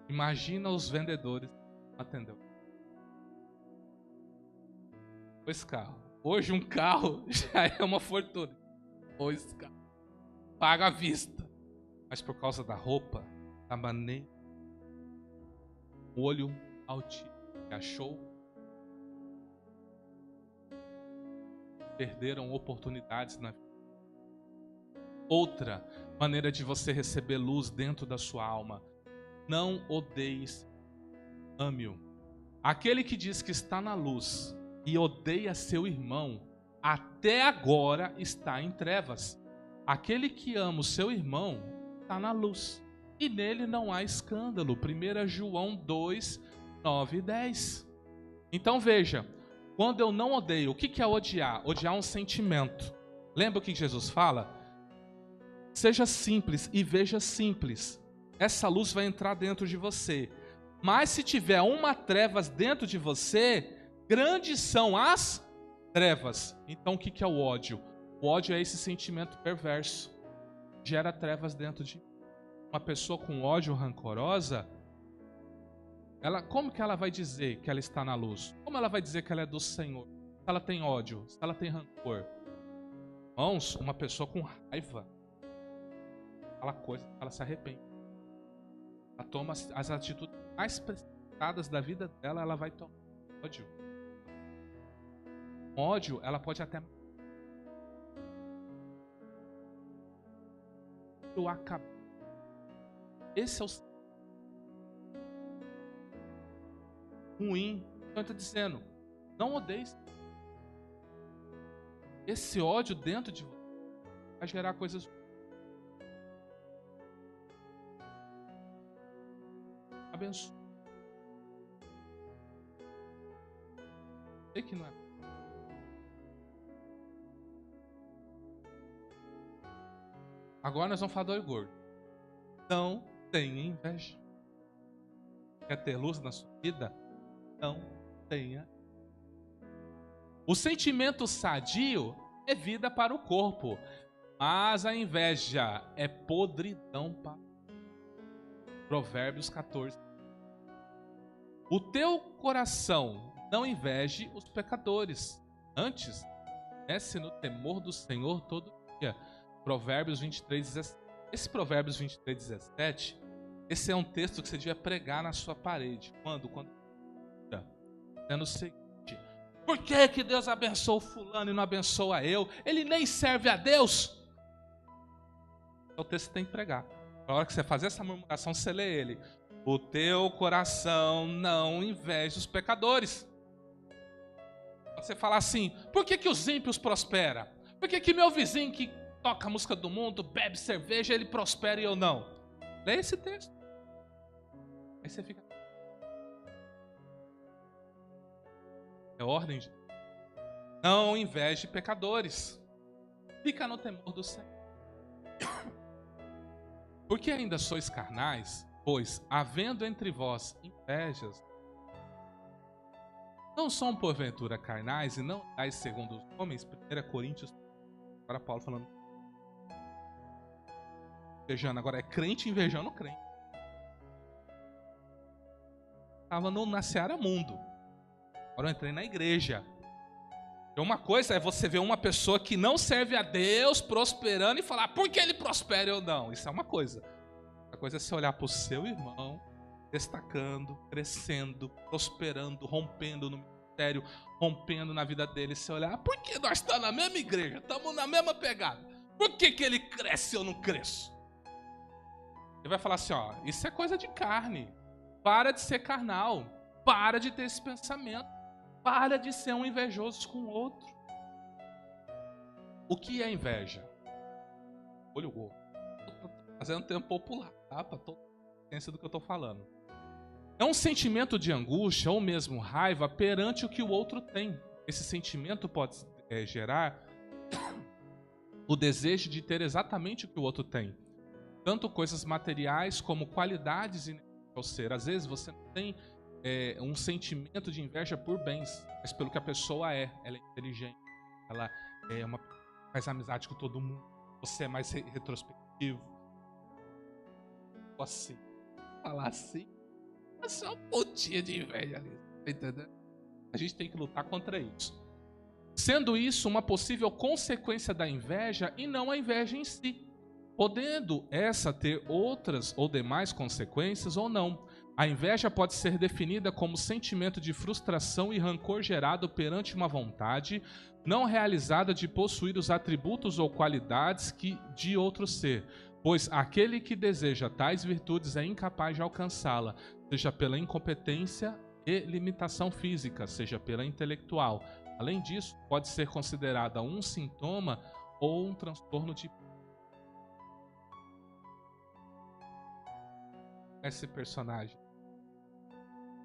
Imagina os vendedores atendendo. Dois carros. Hoje um carro já é uma fortuna. Dois carros. Paga à vista. Mas por causa da roupa, da maneira, o olho altivo que achou, perderam oportunidades na vida. Outra maneira de você receber luz dentro da sua alma: não odeies, ame-o. Aquele que diz que está na luz e odeia seu irmão, até agora está em trevas. Aquele que ama o seu irmão está na luz, e nele não há escândalo. 1 João 2, 9 e 10. Então veja, quando eu não odeio, o que é odiar? Odiar é um sentimento. Lembra o que Jesus fala? Seja simples e veja simples. Essa luz vai entrar dentro de você. Mas se tiver uma trevas dentro de você, grandes são as trevas. Então o que é o ódio? O ódio é esse sentimento perverso. Gera trevas dentro de uma pessoa com ódio rancorosa. Como que ela vai dizer que ela está na luz? Como ela vai dizer que ela é do Senhor? Se ela tem ódio, se ela tem rancor. Irmãos, uma pessoa com raiva, aquela coisa, ela se arrepende. Ela toma as atitudes mais precipitadas da vida dela, ela vai tomar ódio. Ódio, ela pode até acabar. Esse é o ruim. Então está dizendo, não odeie. Esse ódio dentro de você vai gerar coisas. Abençoe. Sei que não é. Agora nós vamos falar do olho gordo. Não tenha inveja. Quer ter luz na sua vida? Não tenha. O sentimento sadio é vida para o corpo, mas a inveja é podridão para Provérbios 14. O teu coração não inveje os pecadores. Antes, desce no temor do Senhor todo dia. Provérbios 23, 17. Esse Provérbios 23, 17, esse é um texto que você devia pregar na sua parede. Quando? Dizendo o seguinte: por que Deus abençoa o fulano e não abençoa eu? Ele nem serve a Deus. Então, o texto tem que pregar. Na hora que você fazer essa murmuração, você lê ele. O teu coração não inveja os pecadores. Você fala assim: por que os ímpios prosperam? Por que meu vizinho que toca a música do mundo, bebe cerveja, ele prospera e eu não? Lê esse texto. Aí você fica... É ordem de... Não inveje pecadores. Fica no temor do Senhor. Porque ainda sois carnais, pois, havendo entre vós invejas, não são porventura carnais e não andais segundo os homens. 1 Coríntios, agora Paulo falando. Invejando, agora é crente invejando crente. Estava na Seara Mundo. Agora eu entrei na igreja. E uma coisa é você ver uma pessoa que não serve a Deus prosperando e falar, por que ele prospera ou não? Isso é uma coisa. A coisa é você olhar para o seu irmão destacando, crescendo, prosperando, rompendo no ministério, rompendo na vida dele. Você olhar, por que nós estamos na mesma igreja, estamos na mesma pegada? Por que ele cresce e eu não cresço? Ele vai falar assim, ó, isso é coisa de carne. Para de ser carnal. Para de ter esse pensamento. Para de ser um invejoso com o outro. O que é inveja? Olha o gol. Estou fazendo tempo popular, tá? Para toda a ciência do que eu estou falando. É um sentimento de angústia ou mesmo raiva perante o que o outro tem. Esse sentimento pode gerar o desejo de ter exatamente o que o outro tem. Tanto coisas materiais como qualidades ao ser. Às vezes você não tem um sentimento de inveja por bens, mas pelo que a pessoa é. Ela é inteligente, ela faz amizade com todo mundo, você é mais retrospectivo. Assim, falar assim, é só um pontinho de inveja ali, entendeu? A gente tem que lutar contra isso. Sendo isso uma possível consequência da inveja e não a inveja em si. Podendo essa ter outras ou demais consequências ou não. A inveja pode ser definida como sentimento de frustração e rancor gerado perante uma vontade não realizada de possuir os atributos ou qualidades de outro ser, pois aquele que deseja tais virtudes é incapaz de alcançá-la, seja pela incompetência e limitação física, seja pela intelectual. Além disso, pode ser considerada um sintoma ou um transtorno de esse personagem.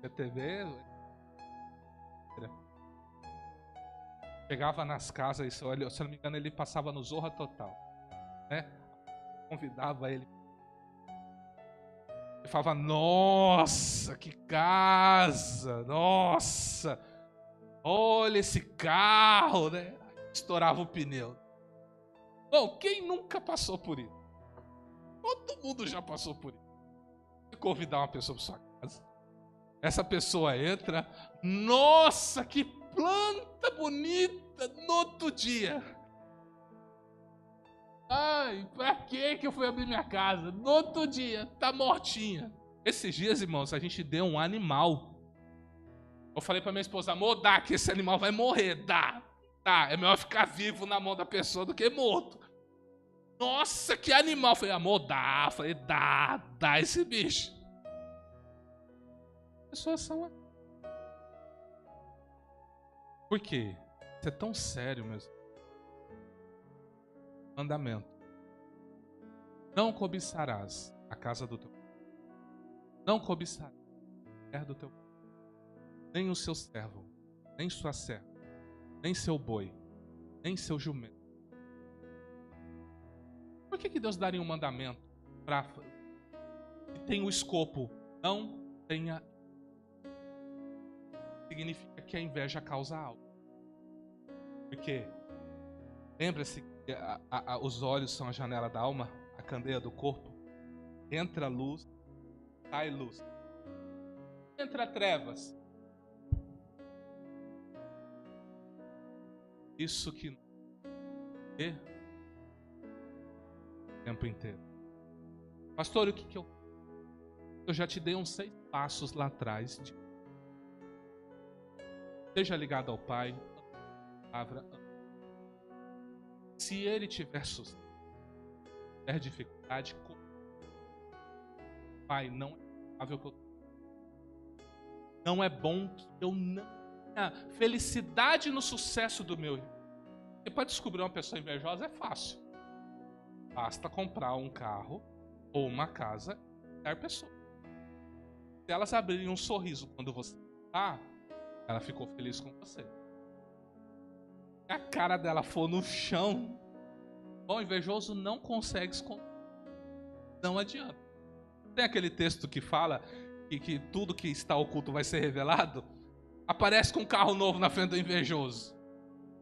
A TV chegava nas casas e se eu não me engano ele passava no Zorra Total, né? Convidava ele. Ele falava: nossa, que casa! Nossa! Olha esse carro, né? Estourava o pneu. Bom, quem nunca passou por isso? Todo mundo já passou por isso. Convidar uma pessoa para sua casa, essa pessoa entra, nossa, que planta bonita, no outro dia, ai, pra que eu fui abrir minha casa? No outro dia, tá mortinha. Esses dias, irmãos, a gente deu um animal. Eu falei pra minha esposa: amor, dá, que esse animal vai morrer, dá, é melhor ficar vivo na mão da pessoa do que morto. Nossa, que animal. Eu falei: amor, dá. Eu falei: dá esse bicho. As pessoas são assim. Por quê? Isso é tão sério, meus mandamento. Não cobiçarás a casa do teu pai. Não cobiçarás a mulher do teu pai, nem o seu servo, nem sua serva, nem seu boi, nem seu jumento. Por que Deus daria um mandamento que tem o escopo? Não tenha. Significa que a inveja causa algo. Porque lembra-se que os olhos são a janela da alma, a candeia do corpo. Entra luz, sai luz. Entra trevas. Isso que é o tempo inteiro. Pastor, o que eu já te dei uns 6 passos lá atrás. Seja ligado ao Pai, a palavra. Se ele tiver sucesso, tiver dificuldade, Pai, não é provável que eu não é bom que eu não tenha felicidade no sucesso do meu irmão. Porque para descobrir uma pessoa invejosa é fácil. Basta comprar um carro ou uma casa e dar pessoa. Se elas abrirem um sorriso quando você está, ela ficou feliz com você. Se a cara dela for no chão, o invejoso não consegue esconder. Não adianta. Tem aquele texto que fala que tudo que está oculto vai ser revelado. Aparece com um carro novo na frente do invejoso.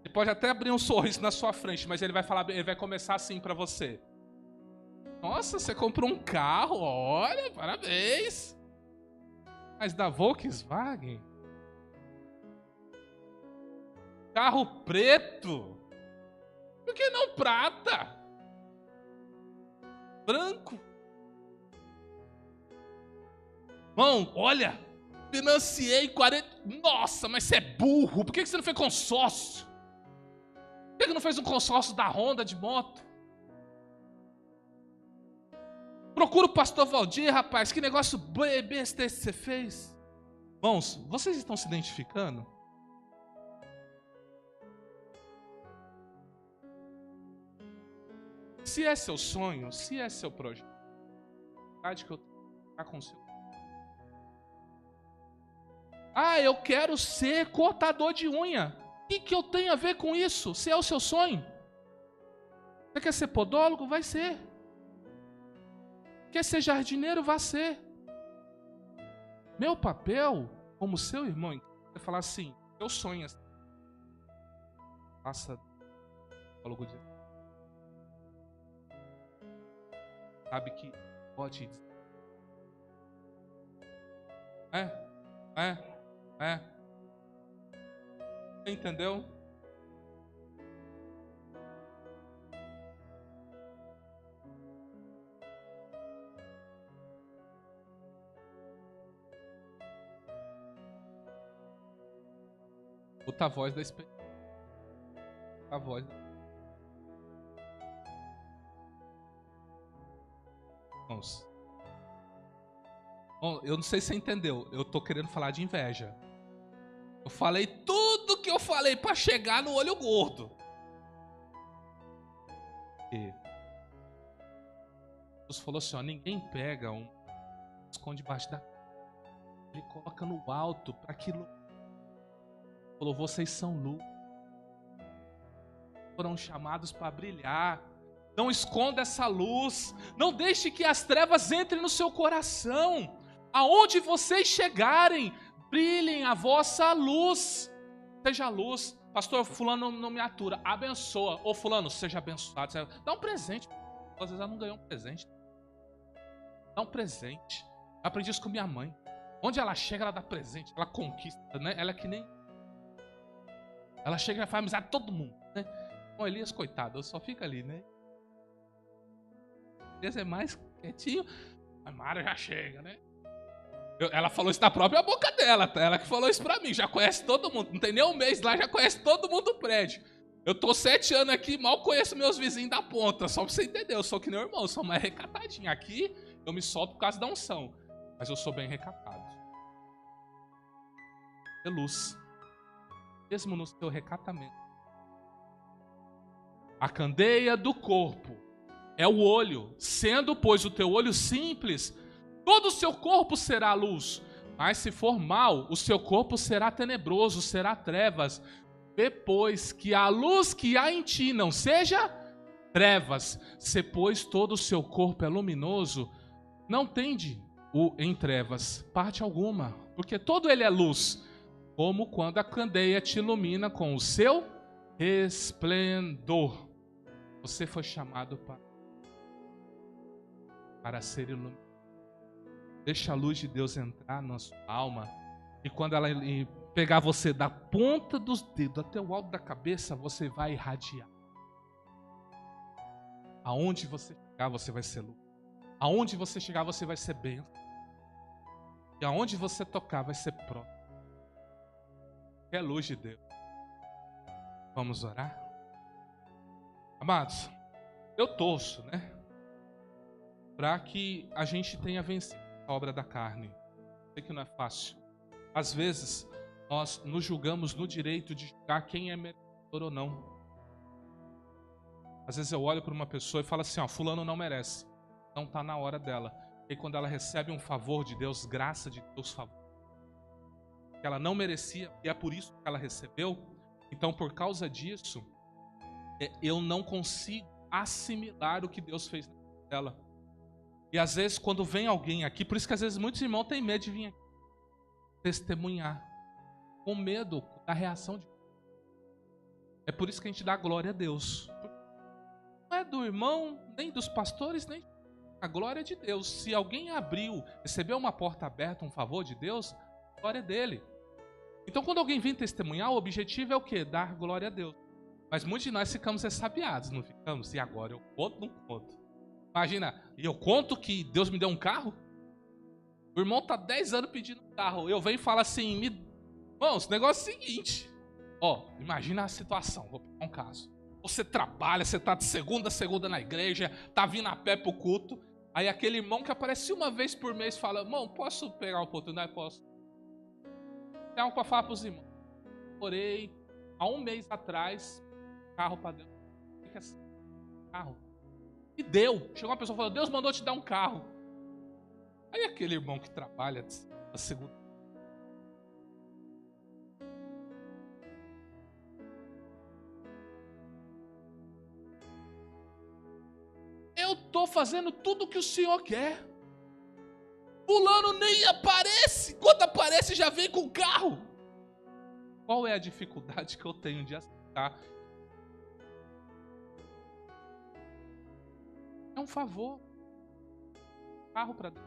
Ele pode até abrir um sorriso na sua frente, mas ele vai começar assim para você: nossa, você comprou um carro, olha, parabéns. Mas da Volkswagen? Carro preto? Por que não prata? Branco? Irmão, olha, financiei 40... Nossa, mas você é burro. Por que você não fez consórcio? Por que não fez um consórcio da Honda de moto? Procura o pastor Valdir, rapaz. Que negócio besta esse que você fez. Irmãos, vocês estão se identificando? Se é seu sonho, se é seu projeto, a verdade que eu tenho que com o seu. Ah, eu quero ser cortador de unha. O que eu tenho a ver com isso? Se é o seu sonho. Você quer ser podólogo? Vai ser. Quer ser jardineiro? Vai ser. Meu papel, como seu irmão, é falar assim, eu sonho assim. Faça algo de... Sabe que pode... Entendeu? Puta voz da experiência. A voz da... Irmãos. Bom, eu não sei se você entendeu. Eu tô querendo falar de inveja. Eu falei tudo que eu falei para chegar no olho gordo. E Jesus falou assim, ó, ninguém pega um, esconde debaixo da... Ele coloca no alto para que... Falou, vocês são luz. Foram chamados para brilhar. Não esconda essa luz. Não deixe que as trevas entrem no seu coração. Aonde vocês chegarem, brilhem a vossa luz. Seja luz. Pastor, fulano não me atura. Abençoa. Ô fulano, seja abençoado. Dá um presente. Às vezes ela não ganhou um presente. Dá um presente. Eu aprendi isso com minha mãe. Onde ela chega, ela dá presente. Ela conquista, né? Ela é que nem... Ela chega e faz amizade com todo mundo, né? Bom, Elias, coitado, só fica ali, né? Elias é mais quietinho. A Mara já chega, né? Ela falou isso da própria boca dela, tá? Ela que falou isso pra mim. Já conhece todo mundo. Não tem nem um mês lá, já conhece todo mundo do prédio. Eu tô 7 anos aqui, mal conheço meus vizinhos da ponta. Só pra você entender, eu sou que nem o irmão, eu sou mais recatadinho. Aqui, eu me solto por causa da unção. Mas eu sou bem recatado. É luz. Mesmo no seu recatamento. A candeia do corpo é o olho. Sendo, pois, o teu olho simples, todo o seu corpo será luz. Mas se for mal, o seu corpo será tenebroso, será trevas. Depois que a luz que há em ti não seja trevas, se pois todo o seu corpo é luminoso, não tende o em trevas parte alguma, porque todo ele é luz, como quando a candeia te ilumina com o seu esplendor. Você foi chamado para ser iluminado. Deixa a luz de Deus entrar na sua alma. E quando ela pegar você da ponta dos dedos até o alto da cabeça, você vai irradiar. Aonde você chegar, você vai ser luz. Aonde você chegar, você vai ser bênção. E aonde você tocar, vai ser próximo. É a luz de Deus. Vamos orar? Amados, eu torço, né? Para que a gente tenha vencido a obra da carne. Sei que não é fácil. Às vezes, nós nos julgamos no direito de julgar quem é merecedor ou não. Às vezes eu olho para uma pessoa e falo assim, ó, fulano não merece. Não está na hora dela. E quando ela recebe um favor de Deus, graça de Deus, favor, que ela não merecia, e é por isso que ela recebeu, então por causa disso, eu não consigo assimilar o que Deus fez nela. E às vezes quando vem alguém aqui, por isso que às vezes muitos irmãos têm medo de vir aqui testemunhar, com medo da reação de Deus. É por isso que a gente dá glória a Deus. Não é do irmão, nem dos pastores, nem a glória é de Deus. Se alguém abriu, recebeu uma porta aberta, um favor de Deus, a glória é dele. Então quando alguém vem testemunhar, o objetivo é o quê? Dar glória a Deus. Mas muitos de nós ficamos ressabiados, não ficamos? E agora, eu conto ou não conto? Imagina, e eu conto que Deus me deu um carro? O irmão tá 10 anos pedindo carro. Eu venho e falo assim, irmãos, o negócio é o seguinte. Ó, imagina a situação, vou pegar um caso. Você trabalha, você tá de segunda a segunda na igreja, tá vindo a pé pro culto. Aí aquele irmão que aparece uma vez por mês fala, irmão, posso pegar uma oportunidade? Posso. Tem algo para falar pros irmãos. Orei há um mês atrás, carro para Deus. Fica assim, carro. E deu. Chegou uma pessoa e falou, Deus mandou te dar um carro. Aí aquele irmão que trabalha na segunda. Eu estou fazendo tudo o que o Senhor quer. Fulano nem aparece. Quando aparece já vem com o carro. Qual é a dificuldade que eu tenho de aceitar? É um favor. Carro para Deus.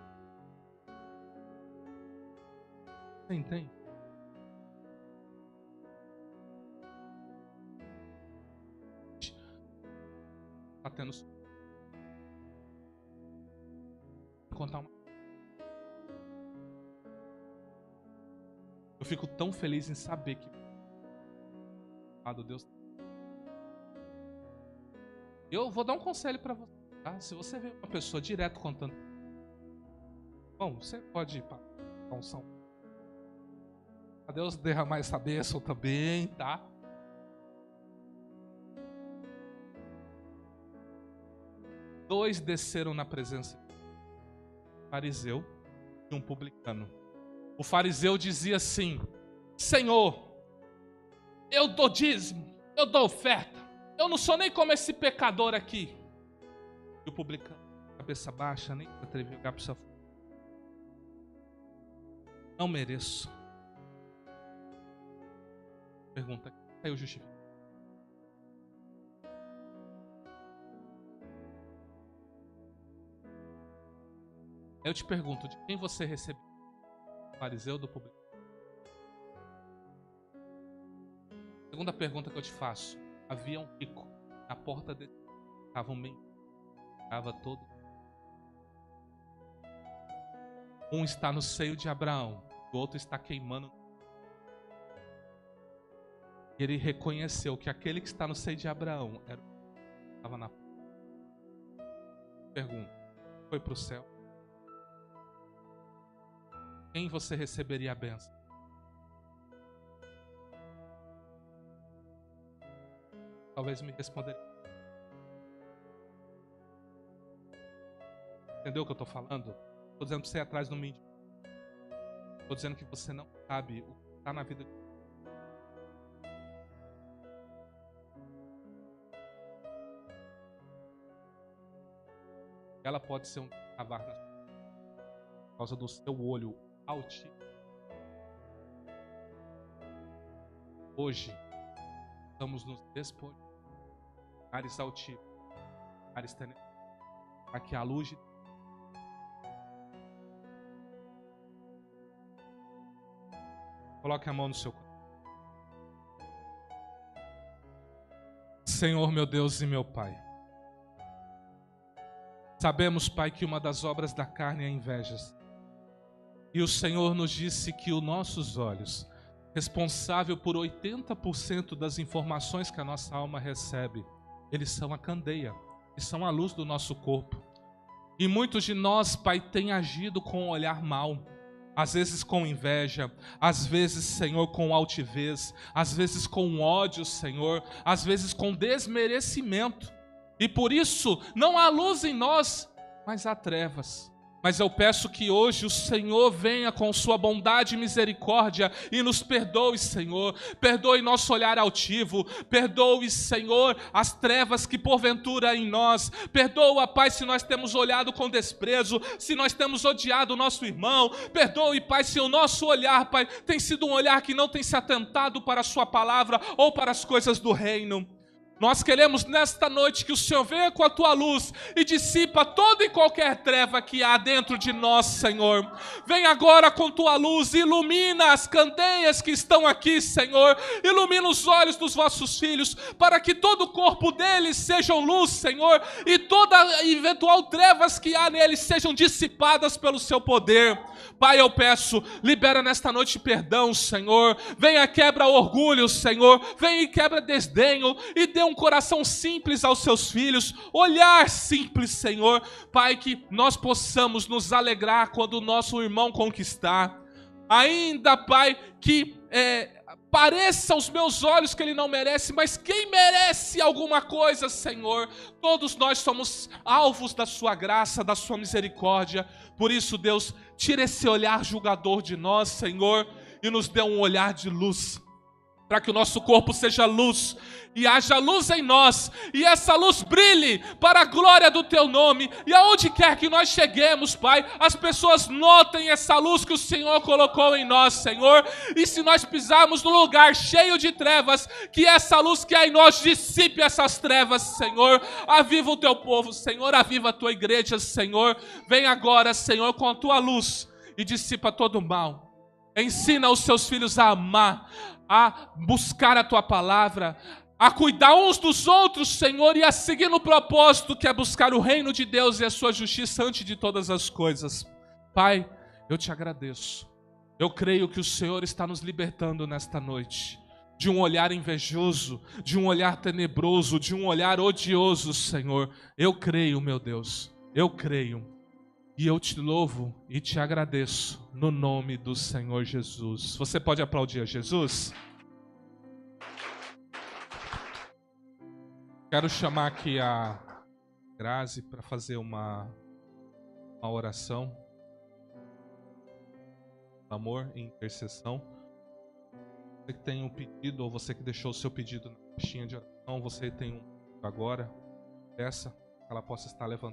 Você entende? Está tendo... Vou contar uma... Eu fico tão feliz em saber que Deus. Eu vou dar um conselho para você, tá? Se você vê uma pessoa direto contando, bom, você pode ir para a unção. A Deus derramar essa bênção também, tá? Dois desceram na presença de um fariseu e um publicano. O fariseu dizia assim, Senhor, eu dou dízimo, eu dou oferta, eu não sou nem como esse pecador aqui. E o publicano, cabeça baixa, nem se atreveu a olhar para o seu filho. Não mereço. Pergunta, aí eu justifico. Eu te pergunto, de quem você recebeu? Do fariseu ou do publicano? Segunda pergunta que eu te faço. Havia um rico na porta dele. Estava um menino. Estava todo. Um está no seio de Abraão. O outro está queimando. E ele reconheceu que aquele que está no seio de Abraão era o que estava na porta. Pergunta. Foi para o céu? Quem você receberia a bênção? Talvez me responderia. Entendeu o que eu estou falando? Estou dizendo para você ir atrás do mídia. Estou dizendo que você não sabe o que está na vida de você. Ela pode ser um cavar na sua vida por causa do seu olho altivo. Hoje estamos nos despojando. Ares altivo, Ares tenebroso, para que a luz de... Coloque a mão no seu coração. Senhor, meu Deus e meu Pai, sabemos, Pai, que uma das obras da carne é a inveja. E o Senhor nos disse que os nossos olhos, responsável por 80% das informações que a nossa alma recebe, eles são a candeia, eles são a luz do nosso corpo. E muitos de nós, Pai, têm agido com um olhar mau, às vezes com inveja, às vezes, Senhor, com altivez, às vezes com ódio, Senhor, às vezes com desmerecimento. E por isso não há luz em nós, mas há trevas. Mas eu peço que hoje o Senhor venha com sua bondade e misericórdia e nos perdoe, Senhor. Perdoe nosso olhar altivo. Perdoe, Senhor, as trevas que porventura há em nós. Perdoa, Pai, se nós temos olhado com desprezo, se nós temos odiado o nosso irmão. Perdoe, Pai, se o nosso olhar, Pai, tem sido um olhar que não tem se atentado para a sua palavra ou para as coisas do reino. Nós queremos nesta noite que o Senhor venha com a tua luz e dissipa toda e qualquer treva que há dentro de nós, Senhor. Vem agora com tua luz, ilumina as candeias que estão aqui, Senhor. Ilumina os olhos dos vossos filhos, para que todo o corpo deles sejam luz, Senhor, e toda eventual trevas que há neles sejam dissipadas pelo seu poder. Pai, eu peço, libera nesta noite perdão, Senhor. Venha quebra orgulho, Senhor. Venha e quebra desdenho e dê um coração simples aos seus filhos, olhar simples, Senhor. Pai, que nós possamos nos alegrar quando o nosso irmão conquistar. Ainda, Pai, que pareça aos meus olhos que ele não merece, mas quem merece alguma coisa, Senhor? Todos nós somos alvos da sua graça, da sua misericórdia. Por isso, Deus, tira esse olhar julgador de nós, Senhor, e nos dê um olhar de luz, para que o nosso corpo seja luz, e haja luz em nós, e essa luz brilhe para a glória do Teu nome, e aonde quer que nós cheguemos, Pai, as pessoas notem essa luz que o Senhor colocou em nós, Senhor, e se nós pisarmos num lugar cheio de trevas, que essa luz que há em nós dissipe essas trevas, Senhor. Aviva o Teu povo, Senhor, aviva a Tua igreja, Senhor. Vem agora, Senhor, com a Tua luz, e dissipa todo o mal. Ensina os Seus filhos a amar, a buscar a Tua palavra, a cuidar uns dos outros, Senhor, e a seguir no propósito que é buscar o reino de Deus e a sua justiça antes de todas as coisas. Pai, eu te agradeço. Eu creio que o Senhor está nos libertando nesta noite de um olhar invejoso, de um olhar tenebroso, de um olhar odioso, Senhor. Eu creio, meu Deus, eu creio. E eu te louvo e te agradeço no nome do Senhor Jesus. Você pode aplaudir a Jesus? Quero chamar aqui a Grazi para fazer uma oração. Amor e intercessão. Você que tem um pedido, ou você que deixou o seu pedido na caixinha de oração, você tem um agora. Peça que ela possa estar levantada.